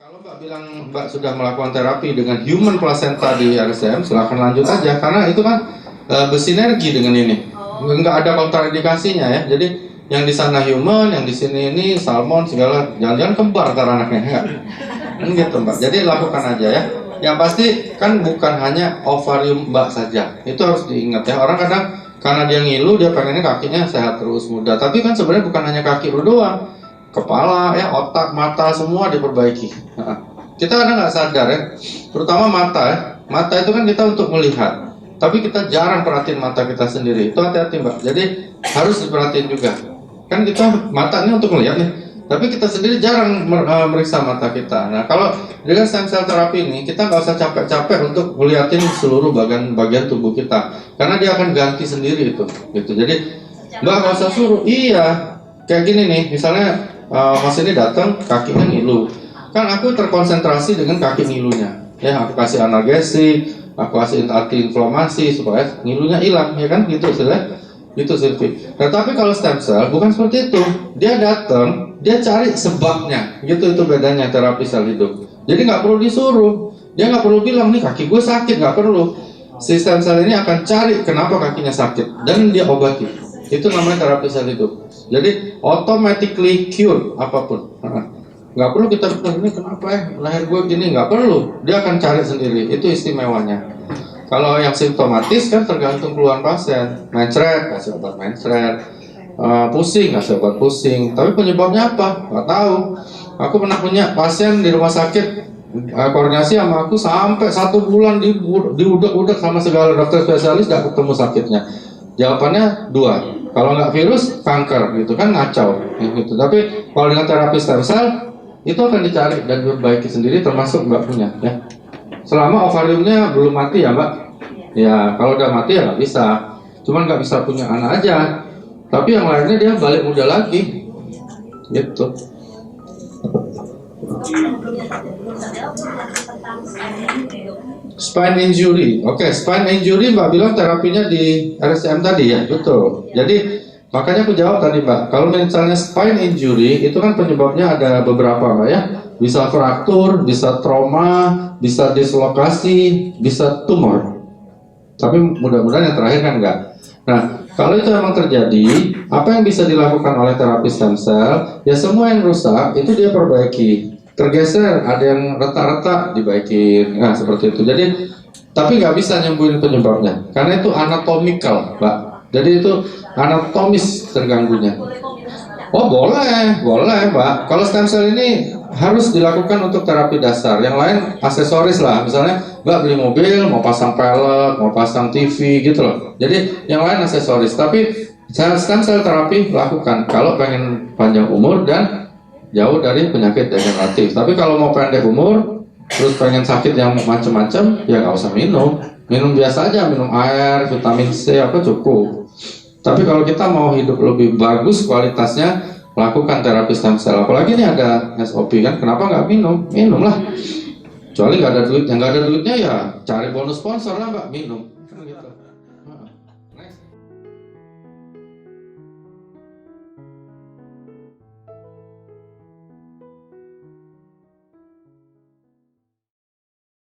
Kalau Mbak bilang Mbak sudah melakukan terapi dengan human placenta di RSCM, silahkan lanjut aja karena itu kan bersinergi dengan ini. Nggak ada kontraindikasinya ya. Jadi yang di sana human, yang di sini ini salmon segala, jangan-jangan kembar ntar anaknya enggak. Gitu Mbak. Jadi lakukan aja ya. Yang pasti kan bukan hanya ovarium Mbak saja. Itu harus diingat ya. Orang kadang karena dia ngilu, dia pengennya kakinya sehat terus muda. Tapi kan sebenarnya bukan hanya kaki lu doang. Kepala, ya, otak, mata semua diperbaiki. Kita kadang nggak sadar ya, terutama mata ya. Mata itu kan kita untuk melihat, tapi kita jarang perhatiin mata kita sendiri. Itu hati-hati Mbak. Jadi harus diperhatiin juga. Kan kita matanya untuk melihat nih, tapi kita sendiri jarang meriksa mata kita. Nah kalau dengan stem cell terapi ini, kita nggak usah capek-capek untuk melihatin seluruh bagian tubuh kita, karena dia akan ganti sendiri itu. Gitu. Jadi Mbak nggak usah suruh. Iya, kayak gini nih, misalnya. Mas ini datang kakinya ngilu, kan aku terkonsentrasi dengan kaki ngilunya ya, aku kasih analgesik, aku kasih anti-inflamasi supaya ngilunya hilang ya kan, gitu sudah gitu Silvi. Nah tapi kalau stem cell bukan seperti itu, dia datang dia cari sebabnya, gitu. Itu bedanya terapi sel hidup. Jadi nggak perlu disuruh, dia nggak perlu bilang nih kaki gue sakit, nggak perlu. Si stem cell ini akan cari kenapa kakinya sakit dan dia obati. Itu namanya terapi sel hidup. Jadi automatically cure apapun. Nggak perlu kita bilang ini kenapa ya lahir gue gini, nggak perlu. Dia akan cari sendiri. Itu istimewanya. Kalau yang simptomatis kan tergantung keluhan pasien. Mencret, kasih obat mencret. Pusing, kasih obat pusing. Tapi penyebabnya apa? Nggak tahu. Aku pernah punya pasien di rumah sakit, koordinasi sama aku sampai 1 bulan diudak-udak sama segala dokter spesialis, nggak ketemu sakitnya. Jawabannya 2. Kalau nggak virus, kanker gitu kan, ngacau gitu. Tapi kalau dengan terapi stem cell itu akan dicari dan diperbaiki sendiri, termasuk Mbak punya ya. Selama ovariumnya belum mati ya Mbak. Ya kalau udah mati ya nggak bisa. Cuman nggak bisa punya anak aja. Tapi yang lainnya dia balik muda lagi. Gitu. Spine injury, oke, spine injury Mbak bilang terapinya di RSCM tadi ya, betul. Jadi makanya aku jawab tadi Mbak, kalau misalnya spine injury itu kan penyebabnya ada beberapa Mbak ya, bisa fraktur, bisa trauma, bisa dislokasi, bisa tumor. Tapi mudah-mudahan yang terakhir kan enggak. Nah, kalau itu memang terjadi, apa yang bisa dilakukan oleh terapi stem cell? Ya semua yang rusak itu dia perbaiki. Tergeser, ada yang retak-retak dibaikin, nah seperti itu. Jadi, tapi nggak bisa nyembuhin penyebabnya, karena itu anatomical, Mbak. Jadi itu anatomis terganggunya. Oh boleh, Mbak. Kalau stem cell ini harus dilakukan untuk terapi dasar. Yang lain aksesoris lah, misalnya Mbak beli mobil, mau pasang pelek, mau pasang TV gitu loh. Jadi yang lain aksesoris. Tapi stem cell terapi lakukan kalau pengen panjang umur dan jauh dari penyakit degeneratif. Tapi kalau mau pendek umur, terus pengen sakit yang macam-macam, ya nggak usah minum. Minum biasa aja, minum air, vitamin C apa cukup. Tapi kalau kita mau hidup lebih bagus kualitasnya, lakukan terapi stem cell. Apalagi ini ada SOP kan, kenapa nggak minum? Minum lah. Kecuali nggak ada duit, yang nggak ada duitnya ya cari bonus sponsor lah Mbak, minum.